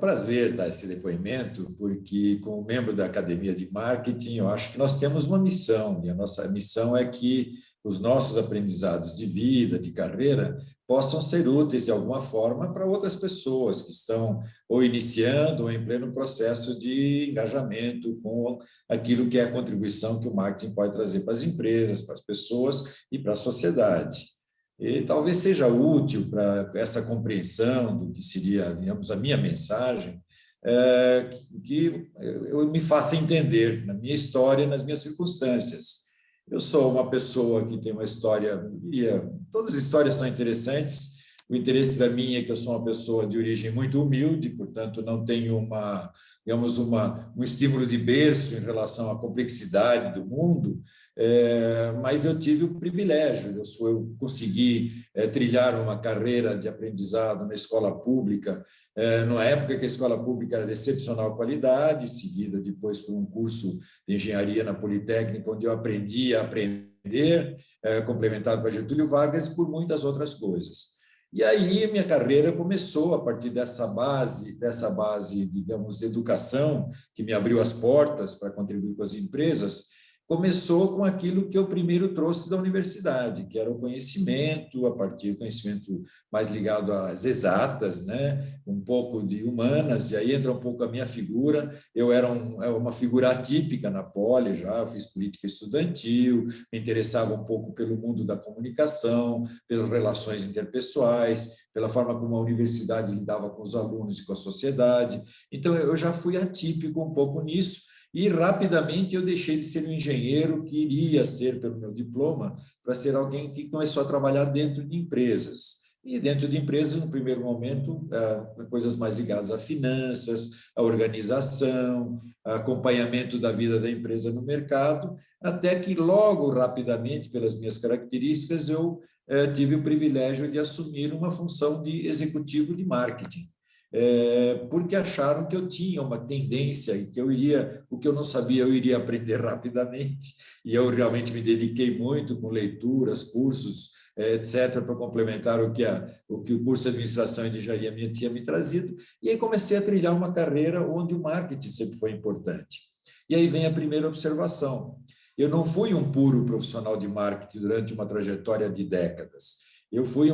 prazer dar esse depoimento, porque, como membro da Academia de Marketing, eu acho que nós temos uma missão, e a nossa missão é que os nossos aprendizados de vida, de carreira, possam ser úteis de alguma forma para outras pessoas que estão ou iniciando ou em pleno processo de engajamento com aquilo que é a contribuição que o marketing pode trazer para as empresas, para as pessoas e para a sociedade. E talvez seja útil para essa compreensão do que seria, digamos, a minha mensagem, que eu me faça entender na minha história, nas minhas circunstâncias. Eu sou uma pessoa que tem uma história, todas as histórias são interessantes. O interesse da minha é que eu sou uma pessoa de origem muito humilde, portanto, não tenho digamos, um estímulo de berço em relação à complexidade do mundo, mas eu tive o privilégio, eu consegui trilhar uma carreira de aprendizado na escola pública, numa época que a escola pública era de excepcional qualidade, seguida depois por um curso de engenharia na Politécnica, onde eu aprendi a aprender, complementado com a Getúlio Vargas e por muitas outras coisas. E aí minha carreira começou a partir dessa base, digamos, de educação, que me abriu as portas para contribuir com as empresas, começou com aquilo que eu primeiro trouxe da universidade, que era o conhecimento, a partir do conhecimento mais ligado às exatas, né? Um pouco de humanas, e aí entra um pouco a minha figura. Eu era uma figura atípica na Poli, já eu fiz política estudantil, me interessava um pouco pelo mundo da comunicação, pelas relações interpessoais, pela forma como a universidade lidava com os alunos e com a sociedade. Então, eu já fui atípico um pouco nisso, e rapidamente eu deixei de ser um engenheiro que iria ser, pelo meu diploma, para ser alguém que começou a trabalhar dentro de empresas. E dentro de empresas, no primeiro momento, coisas mais ligadas a finanças, a organização, a acompanhamento da vida da empresa no mercado, até que logo, rapidamente, pelas minhas características, eu tive o privilégio de assumir uma função de executivo de marketing. Porque acharam que eu tinha uma tendência e que o que eu não sabia, eu iria aprender rapidamente, e eu realmente me dediquei muito com leituras, cursos, etc., para complementar o que o curso de administração e de engenharia tinha me trazido, e aí comecei a trilhar uma carreira onde o marketing sempre foi importante. E aí vem a primeira observação. Eu não fui um puro profissional de marketing durante uma trajetória de décadas. Eu fui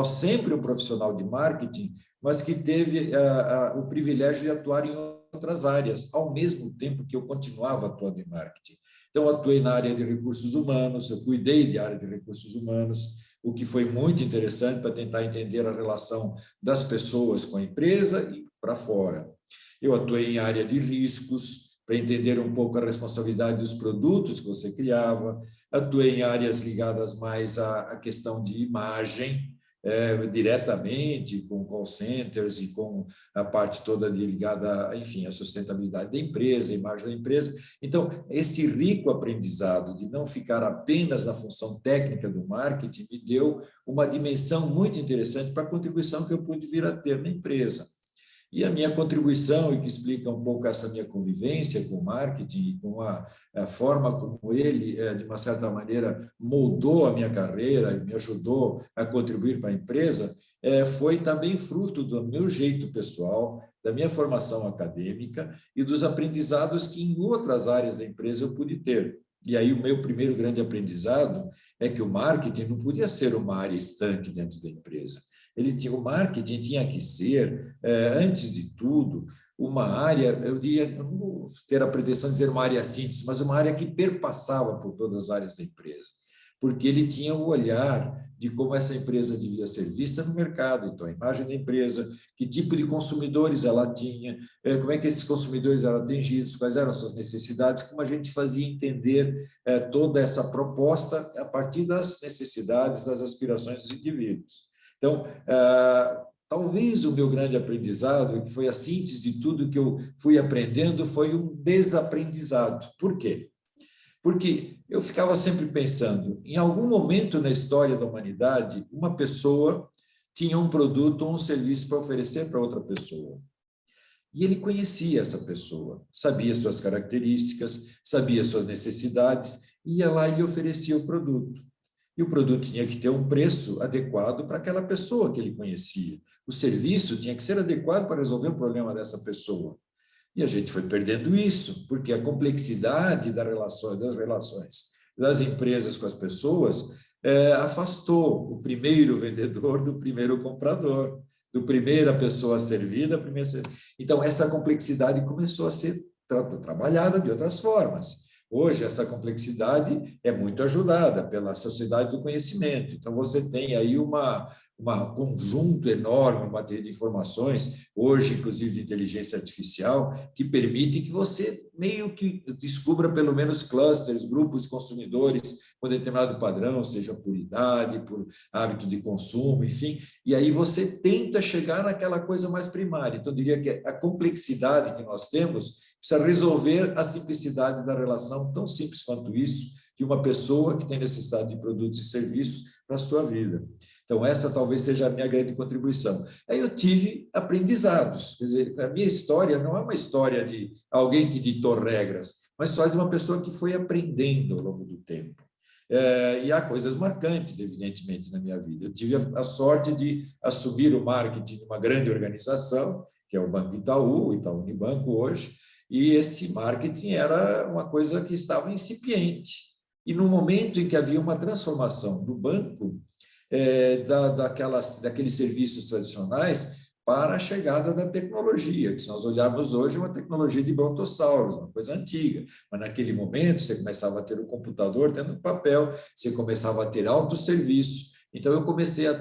sempre um profissional de marketing, mas que teve o privilégio de atuar em outras áreas, ao mesmo tempo que eu continuava atuando em marketing. Então, eu atuei na área de recursos humanos, eu cuidei de área de recursos humanos, o que foi muito interessante para tentar entender a relação das pessoas com a empresa e para fora. Eu atuei em área de riscos, para entender um pouco a responsabilidade dos produtos que você criava, atuei em áreas ligadas mais à questão de imagem, diretamente com call centers e com a parte toda ligada, enfim, à sustentabilidade da empresa, a imagem da empresa. Então, esse rico aprendizado de não ficar apenas na função técnica do marketing me deu uma dimensão muito interessante para a contribuição que eu pude vir a ter na empresa. E a minha contribuição, e que explica um pouco essa minha convivência com o marketing e com a forma como ele, de uma certa maneira, moldou a minha carreira e me ajudou a contribuir para a empresa, foi também fruto do meu jeito pessoal, da minha formação acadêmica e dos aprendizados que em outras áreas da empresa eu pude ter. E aí o meu primeiro grande aprendizado é que o marketing não podia ser uma área estanque dentro da empresa. O marketing tinha que ser, antes de tudo, uma área, eu diria, eu não vou ter a pretensão de dizer uma área síntese, mas uma área que perpassava por todas as áreas da empresa, porque ele tinha o olhar de como essa empresa devia ser vista no mercado, então a imagem da empresa, que tipo de consumidores ela tinha, como é que esses consumidores eram atingidos, quais eram as suas necessidades, como a gente fazia entender toda essa proposta a partir das necessidades, das aspirações dos indivíduos. Então, talvez o meu grande aprendizado, que foi a síntese de tudo que eu fui aprendendo, foi um desaprendizado. Por quê? Porque eu ficava sempre pensando, em algum momento na história da humanidade, uma pessoa tinha um produto ou um serviço para oferecer para outra pessoa. E ele conhecia essa pessoa, sabia suas características, sabia suas necessidades, ia lá e oferecia o produto. E o produto tinha que ter um preço adequado para aquela pessoa que ele conhecia. O serviço tinha que ser adequado para resolver o problema dessa pessoa. E a gente foi perdendo isso, porque a complexidade das relações das empresas com as pessoas afastou o primeiro vendedor do primeiro comprador, do primeira pessoa servida, primeira... Então, essa complexidade começou a ser trabalhada de outras formas. Hoje, essa complexidade é muito ajudada pela sociedade do conhecimento. Então, você tem aí um conjunto enorme, uma bateria de informações, hoje, inclusive, de inteligência artificial, que permite que você meio que descubra pelo menos clusters, grupos de consumidores com determinado padrão, seja por idade, por hábito de consumo, enfim, e aí você tenta chegar naquela coisa mais primária. Então, eu diria que a complexidade que nós temos precisa resolver a simplicidade da relação, tão simples quanto isso, de uma pessoa que tem necessidade de produtos e serviços para a sua vida. Então, essa talvez seja a minha grande contribuição. Aí eu tive aprendizados, quer dizer, a minha história não é uma história de alguém que ditou regras, uma história de uma pessoa que foi aprendendo ao longo do tempo. E há coisas marcantes, evidentemente, na minha vida. Eu tive a sorte de assumir o marketing de uma grande organização, que é o Banco Itaú, o Itaú Unibanco hoje, e esse marketing era uma coisa que estava incipiente. E no momento em que havia uma transformação do banco, daqueles serviços tradicionais, para a chegada da tecnologia, que se nós olharmos hoje, é uma tecnologia de brontossauros, uma coisa antiga, mas naquele momento você começava a ter o computador tendo papel, você começava a ter autosserviço. Então, eu comecei a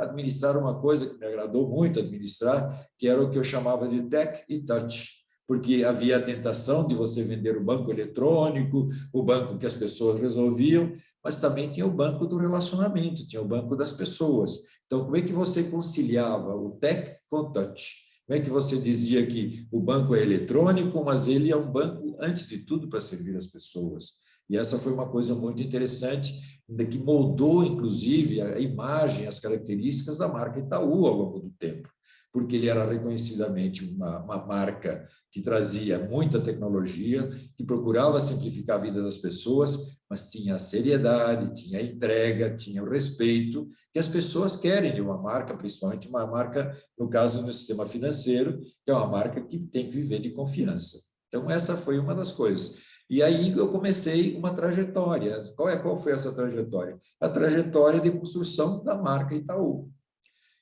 administrar uma coisa que me agradou muito administrar, que era o que eu chamava de tech e touch, porque havia a tentação de você vender o banco eletrônico, o banco que as pessoas resolviam, mas também tinha o banco do relacionamento, tinha o banco das pessoas. Então, como é que você conciliava o tech com o touch? Como é que você dizia que o banco é eletrônico, mas ele é um banco, antes de tudo, para servir as pessoas? E essa foi uma coisa muito interessante, que moldou, inclusive, a imagem, as características da marca Itaú ao longo do tempo, porque ele era reconhecidamente uma marca que trazia muita tecnologia, que procurava simplificar a vida das pessoas, mas tinha a seriedade, tinha a entrega, tinha o respeito que as pessoas querem de uma marca, principalmente uma marca, no caso, no sistema financeiro, que é uma marca que tem que viver de confiança. Então, essa foi uma das coisas. E aí eu comecei uma trajetória. Qual foi essa trajetória? A trajetória de construção da marca Itaú,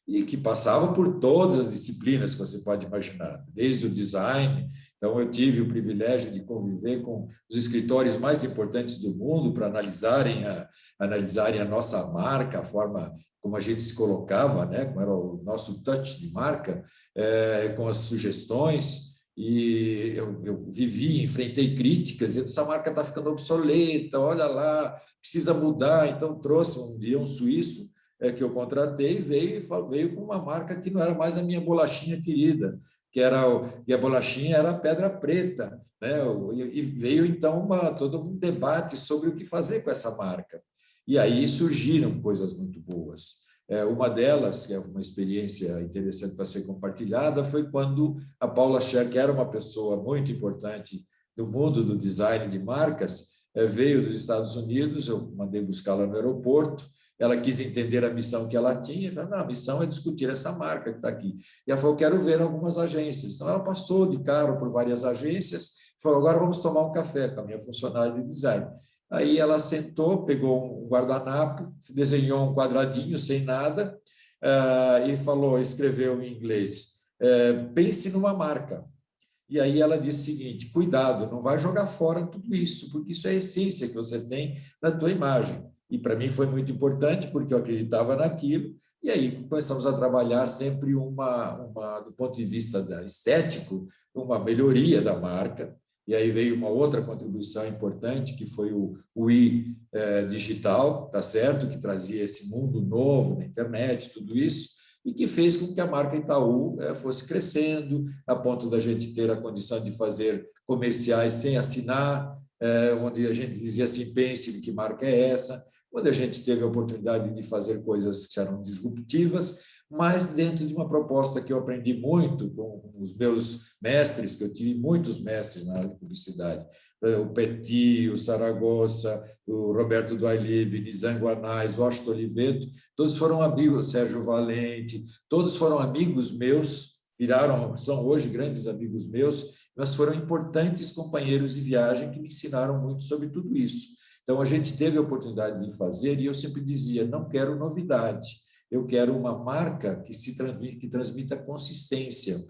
e que passava por todas as disciplinas que você pode imaginar, desde o design. Então, eu tive o privilégio de conviver com os escritórios mais importantes do mundo para analisarem a nossa marca, a forma como a gente se colocava, né? Como era o nosso touch de marca, com as sugestões. E eu enfrentei críticas, dizendo, essa marca está ficando obsoleta, olha lá, precisa mudar. Então, trouxe um dia um suíço que eu contratei, veio com uma marca que não era mais a minha bolachinha querida, e a bolachinha era a pedra preta, né? E veio então todo um debate sobre o que fazer com essa marca. E aí surgiram coisas muito boas. Uma delas, que é uma experiência interessante para ser compartilhada, foi quando a Paula Scher, que era uma pessoa muito importante do mundo do design de marcas, veio dos Estados Unidos, eu mandei buscá-la no aeroporto, ela quis entender a missão que ela tinha, e falou, não, a missão é discutir essa marca que está aqui. E ela falou, quero ver algumas agências. Então, ela passou de carro por várias agências, falou, agora vamos tomar um café com a minha funcionária de design. Aí ela sentou, pegou um guardanapo, desenhou um quadradinho sem nada, e falou, escreveu em inglês, pense numa marca. E aí ela disse o seguinte, cuidado, não vai jogar fora tudo isso, porque isso é a essência que você tem na tua imagem. E para mim foi muito importante, porque eu acreditava naquilo, e aí começamos a trabalhar sempre do ponto de vista estético, uma melhoria da marca, e aí veio uma outra contribuição importante, que foi o digital, tá certo? Que trazia esse mundo novo na internet, tudo isso, e que fez com que a marca Itaú fosse crescendo, a ponto da gente ter a condição de fazer comerciais sem assinar, onde a gente dizia assim, pense de que marca é essa. onde a gente teve a oportunidade de fazer coisas que eram disruptivas, mas dentro de uma proposta que eu aprendi muito com os meus mestres, que eu tive muitos mestres na área de publicidade, o Petit, o Saragossa, o Roberto Duailib, Nizam Guanais, Washington Oliveto, todos foram amigos, Sérgio Valente, todos foram amigos meus, são hoje grandes amigos meus, mas foram importantes companheiros de viagem que me ensinaram muito sobre tudo isso. Então, a gente teve a oportunidade de fazer, e eu sempre dizia, não quero novidade, eu quero uma marca que transmita consistência,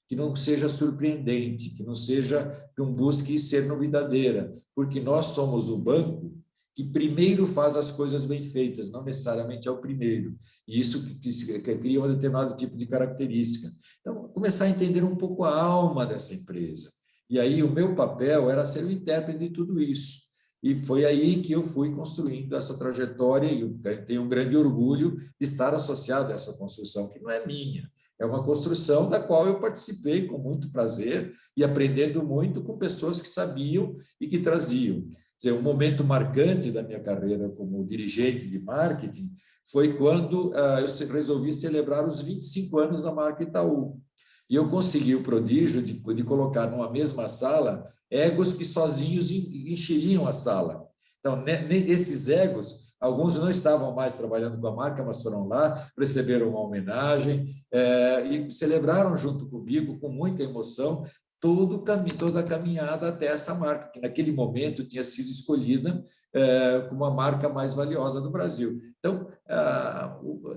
que não seja surpreendente, que não busque ser novidadeira, porque nós somos o banco que primeiro faz as coisas bem feitas, não necessariamente é o primeiro, e isso que cria um determinado tipo de característica. Então, começar a entender um pouco a alma dessa empresa. E aí o meu papel era ser o intérprete de tudo isso. E foi aí que eu fui construindo essa trajetória, e eu tenho um grande orgulho de estar associado a essa construção, que não é minha, é uma construção da qual eu participei com muito prazer e aprendendo muito com pessoas que sabiam e que traziam. Quer dizer, um momento marcante da minha carreira como dirigente de marketing foi quando eu resolvi celebrar os 25 anos da marca Itaú. E eu consegui o prodígio de colocar numa mesma sala egos que sozinhos encheriam a sala. Então, esses egos, alguns não estavam mais trabalhando com a marca, mas foram lá, receberam uma homenagem e celebraram junto comigo, com muita emoção, toda a caminhada até essa marca, que naquele momento tinha sido escolhida como a marca mais valiosa do Brasil. Então,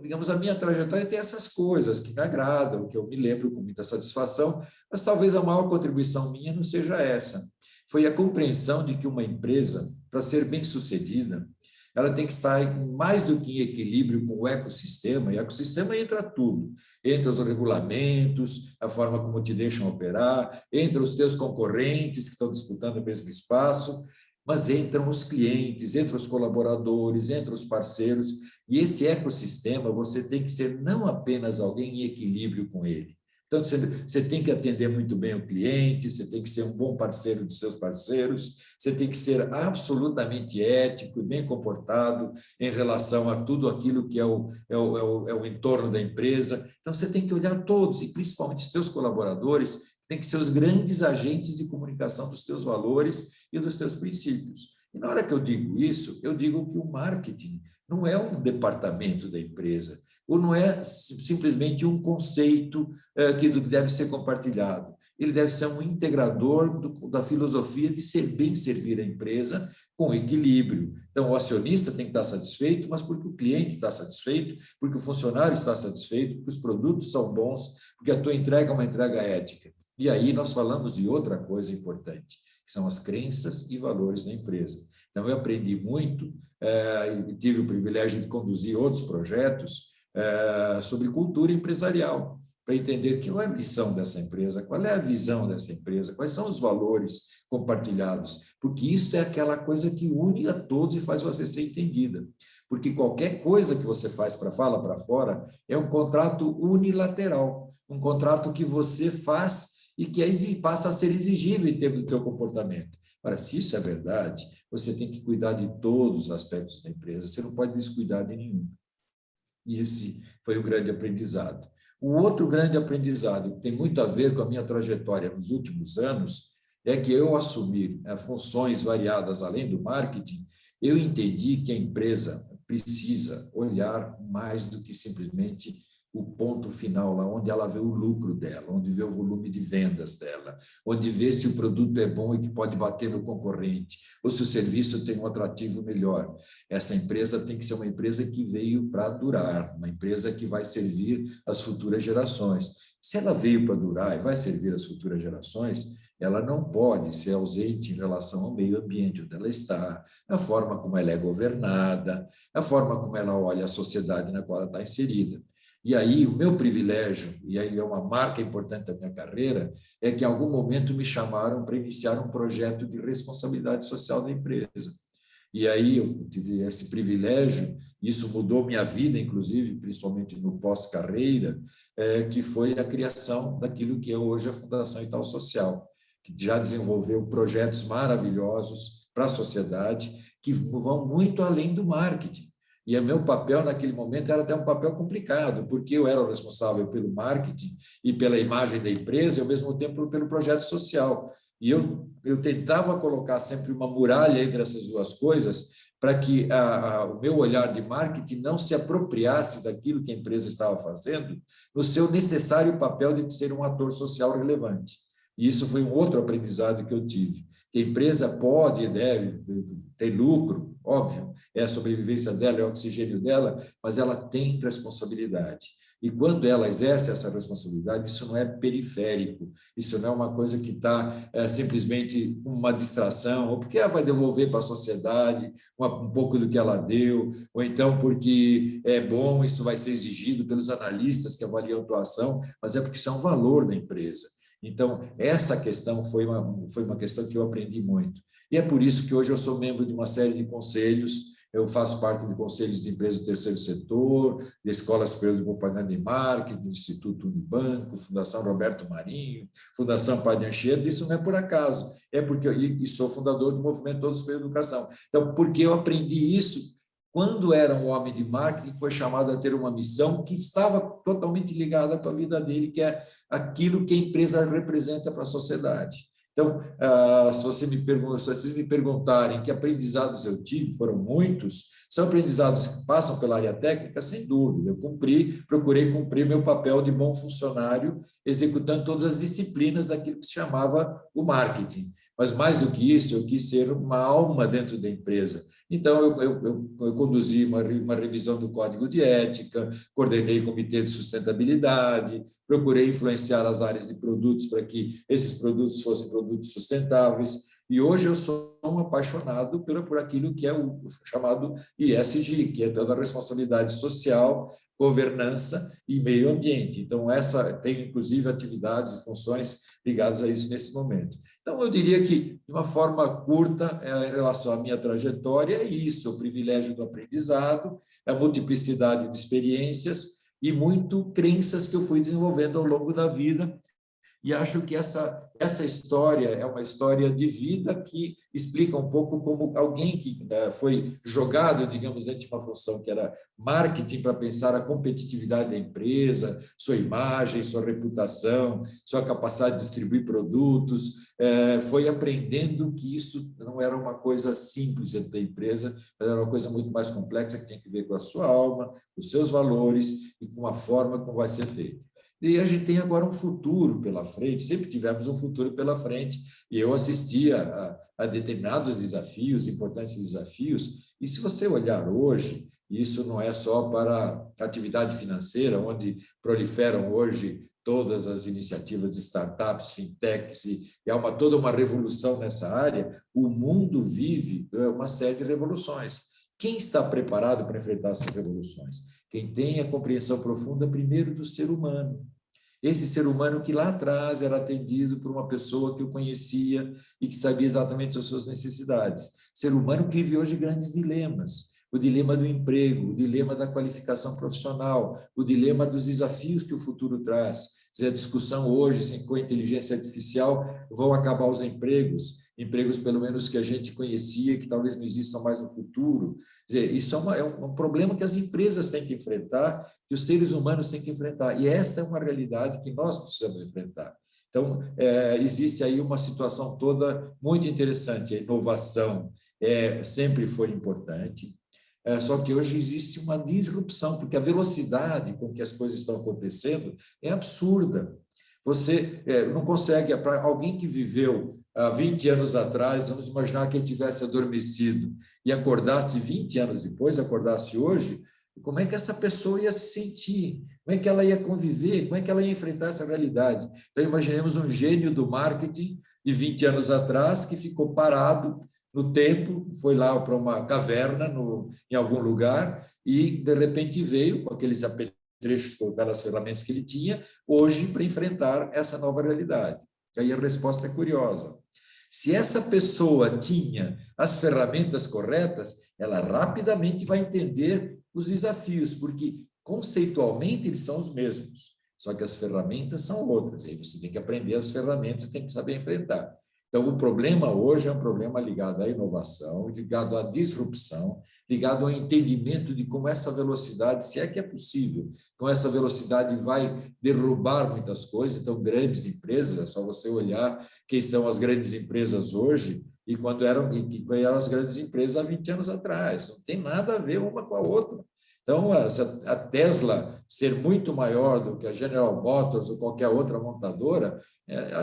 digamos, a minha trajetória tem essas coisas que me agradam, que eu me lembro com muita satisfação, mas talvez a maior contribuição minha não seja essa. Foi a compreensão de que uma empresa, para ser bem-sucedida, ela tem que estar mais do que em equilíbrio com o ecossistema, e o ecossistema entra tudo, entra os regulamentos, a forma como te deixam operar, entra os teus concorrentes que estão disputando o mesmo espaço, mas entram os clientes, entram os colaboradores, entram os parceiros, e esse ecossistema você tem que ser não apenas alguém em equilíbrio com ele. Então, você tem que atender muito bem o cliente, você tem que ser um bom parceiro dos seus parceiros, você tem que ser absolutamente ético e bem comportado em relação a tudo aquilo que é o entorno da empresa. Então, você tem que olhar todos, e principalmente os seus colaboradores, tem que ser os grandes agentes de comunicação dos teus valores e dos teus princípios. E na hora que eu digo isso, eu digo que o marketing não é um departamento da empresa, ou não é simplesmente um conceito que deve ser compartilhado. Ele deve ser um integrador da filosofia de bem servir a empresa com equilíbrio. Então, o acionista tem que estar satisfeito, mas porque o cliente está satisfeito, porque o funcionário está satisfeito, porque os produtos são bons, porque a tua entrega é uma entrega ética. E aí nós falamos de outra coisa importante, que são as crenças e valores da empresa. Então, eu aprendi muito, e tive o privilégio de conduzir outros projetos sobre cultura empresarial, para entender qual é a missão dessa empresa, qual é a visão dessa empresa, quais são os valores compartilhados, porque isso é aquela coisa que une a todos e faz você ser entendida. Porque qualquer coisa que você faz para fora é um contrato unilateral, um contrato que você faz e que passa a ser exigível em termos do teu comportamento. Ora, se isso é verdade, você tem que cuidar de todos os aspectos da empresa, você não pode descuidar de nenhum. E esse foi o grande aprendizado. O outro grande aprendizado, que tem muito a ver com a minha trajetória nos últimos anos, é que eu assumir funções variadas além do marketing, eu entendi que a empresa precisa olhar mais do que simplesmente o ponto final, lá onde ela vê o lucro dela, onde vê o volume de vendas dela, onde vê se o produto é bom e que pode bater no concorrente, ou se o serviço tem um atrativo melhor. Essa empresa tem que ser uma empresa que veio para durar, uma empresa que vai servir as futuras gerações. Se ela veio para durar e vai servir as futuras gerações, ela não pode ser ausente em relação ao meio ambiente onde ela está, a forma como ela é governada, a forma como ela olha a sociedade na qual ela está inserida. E aí, o meu privilégio, e aí é uma marca importante da minha carreira, é que em algum momento me chamaram para iniciar um projeto de responsabilidade social da empresa. E aí eu tive esse privilégio, isso mudou minha vida, inclusive, principalmente no pós-carreira, que foi a criação daquilo que é hoje a Fundação Itaú Social, que já desenvolveu projetos maravilhosos para a sociedade, que vão muito além do marketing. E o meu papel naquele momento era até um papel complicado, porque eu era o responsável pelo marketing e pela imagem da empresa, e ao mesmo tempo pelo projeto social. E eu tentava colocar sempre uma muralha entre essas duas coisas, para que o meu olhar de marketing não se apropriasse daquilo que a empresa estava fazendo, no seu necessário papel de ser um ator social relevante. E isso foi um outro aprendizado que eu tive. Que a empresa pode e deve ter lucro, óbvio, é a sobrevivência dela, é o oxigênio dela, mas ela tem responsabilidade. E quando ela exerce essa responsabilidade, isso não é periférico, isso não é uma coisa que está simplesmente uma distração, ou porque ela vai devolver para a sociedade um pouco do que ela deu, ou então porque é bom, isso vai ser exigido pelos analistas que avaliam a atuação, mas é porque isso é um valor da empresa. Então, essa questão foi uma questão que eu aprendi muito. E é por isso que hoje eu sou membro de uma série de conselhos, eu faço parte de conselhos de empresas do terceiro setor, da Escola Superior de Propaganda e Marketing, do Instituto Unibanco, Fundação Roberto Marinho, Fundação Padre Anchieta. Isso não é por acaso, é porque eu sou fundador do Movimento Todos pela Educação. Então, porque eu aprendi isso quando era um homem de marketing, foi chamado a ter uma missão que estava totalmente ligada com a vida dele, que é aquilo que a empresa representa para a sociedade. Então, se vocês me perguntarem que aprendizados eu tive, foram muitos, são aprendizados que passam pela área técnica, sem dúvida. Eu procurei cumprir meu papel de bom funcionário, executando todas as disciplinas daquilo que se chamava o marketing. Mas, mais do que isso, eu quis ser uma alma dentro da empresa. Então, eu conduzi uma revisão do Código de Ética, coordenei o Comitê de Sustentabilidade, procurei influenciar as áreas de produtos para que esses produtos fossem produtos sustentáveis. E hoje eu sou um apaixonado por aquilo que é o chamado ESG, que é toda a responsabilidade social, governança e meio ambiente. Então, tem inclusive atividades e funções ligadas a isso nesse momento. Então, eu diria que, de uma forma curta, em relação à minha trajetória, é isso, o privilégio do aprendizado, a multiplicidade de experiências e muito crenças que eu fui desenvolvendo ao longo da vida. E acho que essa história é uma história de vida que explica um pouco como alguém que foi jogado, digamos, dentro de uma função que era marketing para pensar a competitividade da empresa, sua imagem, sua reputação, sua capacidade de distribuir produtos, foi aprendendo que isso não era uma coisa simples dentro da empresa, mas era uma coisa muito mais complexa que tem que ver com a sua alma, os seus valores e com a forma como vai ser feito. E a gente tem agora um futuro pela frente, sempre tivemos um futuro pela frente, e eu assistia a determinados desafios, importantes desafios, e se você olhar hoje, isso não é só para a atividade financeira, onde proliferam hoje todas as iniciativas de startups, fintechs, e há toda uma revolução nessa área, o mundo vive uma série de revoluções. Quem está preparado para enfrentar essas revoluções? Quem tem a compreensão profunda, primeiro, do ser humano. Esse ser humano que lá atrás era atendido por uma pessoa que o conhecia e que sabia exatamente as suas necessidades. Ser humano que vive hoje grandes dilemas. O dilema do emprego, o dilema da qualificação profissional, o dilema dos desafios que o futuro traz. A discussão hoje, com a inteligência artificial, vão acabar os empregos pelo menos que a gente conhecia, que talvez não existam mais no futuro. Quer dizer, isso é um problema que as empresas têm que enfrentar, que os seres humanos têm que enfrentar. E esta é uma realidade que nós precisamos enfrentar. Então, existe aí uma situação toda muito interessante. A inovação sempre foi importante, só que hoje existe uma disrupção, porque a velocidade com que as coisas estão acontecendo é absurda. Você não consegue, para alguém que viveu há 20 anos atrás, vamos imaginar que ele tivesse adormecido e acordasse 20 anos depois, acordasse hoje, como é que essa pessoa ia se sentir? Como é que ela ia conviver? Como é que ela ia enfrentar essa realidade? Então, imaginemos um gênio do marketing de 20 anos atrás que ficou parado no tempo, foi lá para uma caverna em algum lugar e, de repente, veio com aqueles apetrechos, com aquelas ferramentas que ele tinha, hoje, para enfrentar essa nova realidade. E aí a resposta é curiosa. Se essa pessoa tinha as ferramentas corretas, ela rapidamente vai entender os desafios, porque conceitualmente eles são os mesmos, só que as ferramentas são outras. Aí você tem que aprender as ferramentas, tem que saber enfrentar. Então, o problema hoje é um problema ligado à inovação, ligado à disrupção, ligado ao entendimento de como essa velocidade, se é que é possível, como essa velocidade vai derrubar muitas coisas. Então, grandes empresas, é só você olhar quem são as grandes empresas hoje e quando eram as grandes empresas há 20 anos atrás. Não tem nada a ver uma com a outra. Então, a Tesla ser muito maior do que a General Motors ou qualquer outra montadora,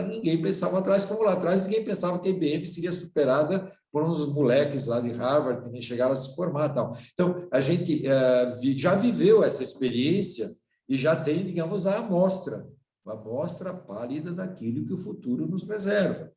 ninguém pensava atrás, como lá atrás ninguém pensava que a IBM seria superada por uns moleques lá de Harvard que nem chegaram a se formar. Tal. Então, a gente já viveu essa experiência e já tem, digamos, a amostra pálida daquilo que o futuro nos reserva.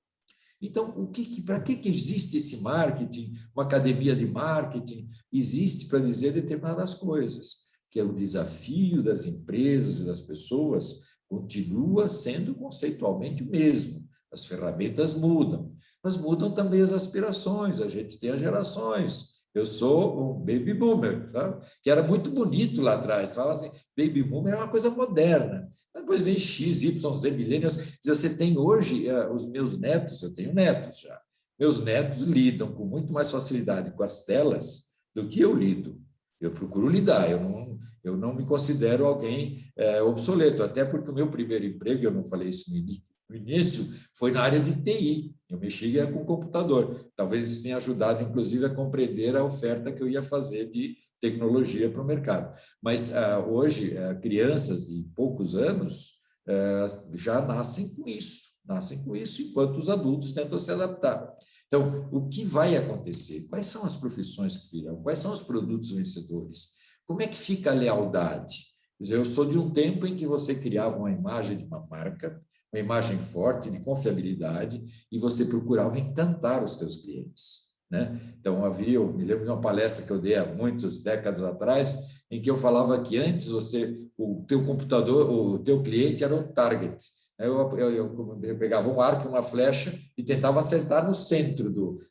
Então, para que existe esse marketing? Uma academia de marketing existe para dizer determinadas coisas, que é o desafio das empresas e das pessoas continua sendo conceitualmente o mesmo. As ferramentas mudam, mas mudam também as aspirações. A gente tem as gerações. Eu sou um baby boomer, sabe? Que era muito bonito lá atrás. Falava assim, baby boomer é uma coisa moderna. Depois vem X, Y, Z, millennials. Você tem hoje os meus netos, eu tenho netos já. Meus netos lidam com muito mais facilidade com as telas do que eu lido. Eu procuro lidar, eu não me considero alguém obsoleto, até porque o meu primeiro emprego, eu não falei isso no início, foi na área de TI. Eu mexia com computador. Talvez isso tenha ajudado, inclusive, a compreender a oferta que eu ia fazer de tecnologia para o mercado. Mas hoje, crianças de poucos anos já nascem com isso, enquanto os adultos tentam se adaptar. Então, o que vai acontecer? Quais são as profissões que virão? Quais são os produtos vencedores? Como é que fica a lealdade? Quer dizer, eu sou de um tempo em que você criava uma imagem de uma marca, uma imagem forte de confiabilidade, e você procurava encantar os seus clientes. Né? Então, eu me lembro de uma palestra que eu dei há muitas décadas atrás, em que eu falava que antes o teu computador, o teu cliente era o target. Eu pegava um arco, uma flecha e tentava acertar no centro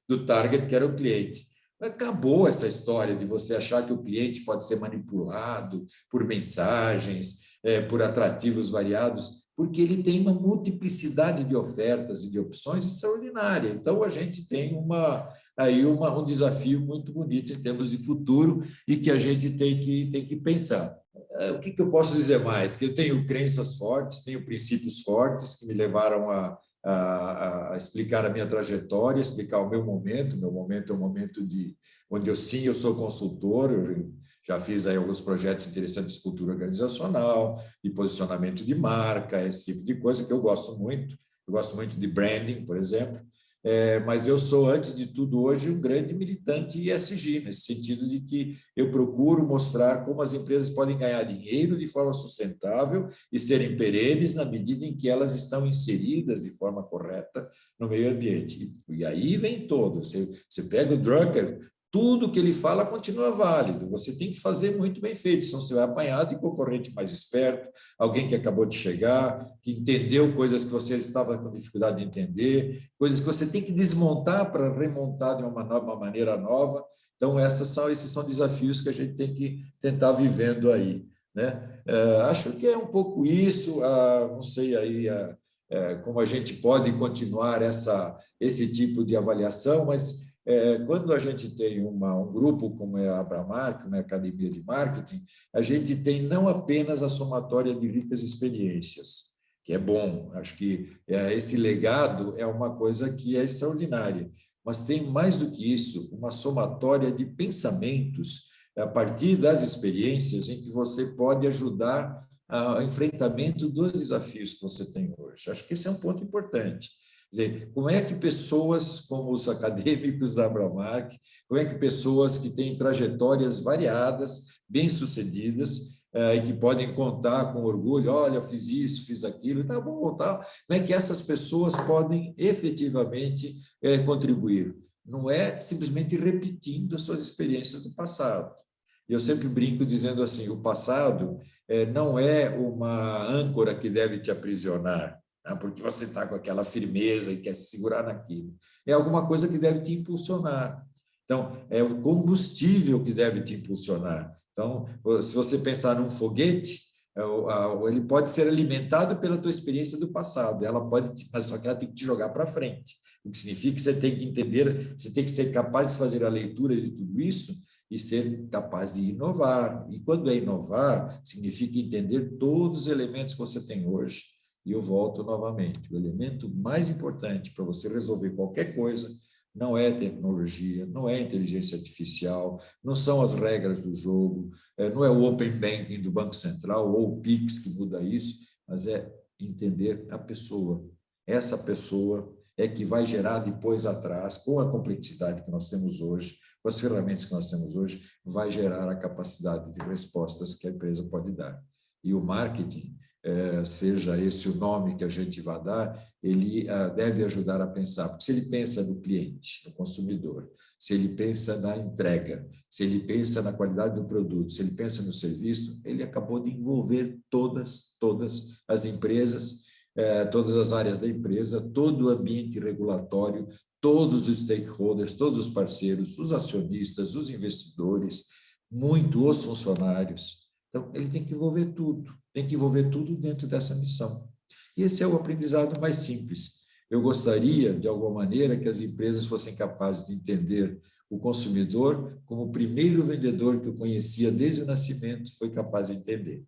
do target, que era o cliente. Acabou essa história de você achar que o cliente pode ser manipulado por mensagens, por atrativos variados, porque ele tem uma multiplicidade de ofertas e de opções extraordinária. Então, a gente tem um desafio muito bonito em termos de futuro e que a gente tem que pensar. O que eu posso dizer mais? Que eu tenho crenças fortes, tenho princípios fortes que me levaram a explicar a minha trajetória, explicar o meu momento. Meu momento é um momento onde eu sou consultor, eu já fiz aí alguns projetos interessantes de cultura organizacional, de posicionamento de marca, esse tipo de coisa que eu gosto muito. Eu gosto muito de branding, por exemplo. Mas eu sou, antes de tudo, hoje um grande militante ESG, nesse sentido de que eu procuro mostrar como as empresas podem ganhar dinheiro de forma sustentável e serem perenes na medida em que elas estão inseridas de forma correta no meio ambiente. E aí vem todo. Você pega o Drucker, tudo que ele fala continua válido. Você tem que fazer muito bem feito, senão você vai apanhar de concorrente mais esperto, alguém que acabou de chegar, que entendeu coisas que você estava com dificuldade de entender, coisas que você tem que desmontar para remontar de uma maneira nova. Então, esses são desafios que a gente tem que tentar vivendo aí. Né? Acho que é um pouco isso, não sei aí como a gente pode continuar esse tipo de avaliação, mas quando a gente tem um grupo como é a Abramark, uma academia de marketing, a gente tem não apenas a somatória de ricas experiências, que é bom, acho que esse legado é uma coisa que é extraordinária, mas tem mais do que isso, uma somatória de pensamentos a partir das experiências em que você pode ajudar ao enfrentamento dos desafios que você tem hoje. Acho que esse é um ponto importante. Quer dizer, como é que pessoas como os acadêmicos da Abramark, como é que pessoas que têm trajetórias variadas, bem-sucedidas, e que podem contar com orgulho, olha, eu fiz isso, fiz aquilo, tá bom, tá. Como é que essas pessoas podem efetivamente contribuir? Não é simplesmente repetindo as suas experiências do passado. Eu sempre brinco dizendo assim, o passado não é uma âncora que deve te aprisionar, porque você está com aquela firmeza e quer se segurar naquilo. É alguma coisa que deve te impulsionar. Então, é o combustível que deve te impulsionar. Então, se você pensar num foguete, ele pode ser alimentado pela tua experiência do passado, só que ela tem que te jogar para frente. O que significa que você tem que entender, você tem que ser capaz de fazer a leitura de tudo isso e ser capaz de inovar. E quando é inovar, significa entender todos os elementos que você tem hoje. E eu volto novamente, o elemento mais importante para você resolver qualquer coisa não é tecnologia, não é inteligência artificial, não são as regras do jogo, não é o Open Banking do Banco Central ou o PIX que muda isso, mas é entender a pessoa. Essa pessoa é que vai gerar depois atrás, com a complexidade que nós temos hoje, com as ferramentas que nós temos hoje, vai gerar a capacidade de respostas que a empresa pode dar. E o marketing, seja esse o nome que a gente vai dar, ele deve ajudar a pensar, porque se ele pensa no cliente, no consumidor, se ele pensa na entrega, se ele pensa na qualidade do produto, se ele pensa no serviço, ele acabou de envolver todas as empresas, todas as áreas da empresa, todo o ambiente regulatório, todos os stakeholders, todos os parceiros, os acionistas, os investidores, muito os funcionários. Então, ele tem que envolver tudo, tem que envolver tudo dentro dessa missão. E esse é o aprendizado mais simples. Eu gostaria, de alguma maneira, que as empresas fossem capazes de entender o consumidor como o primeiro vendedor que eu conhecia desde o nascimento foi capaz de entender.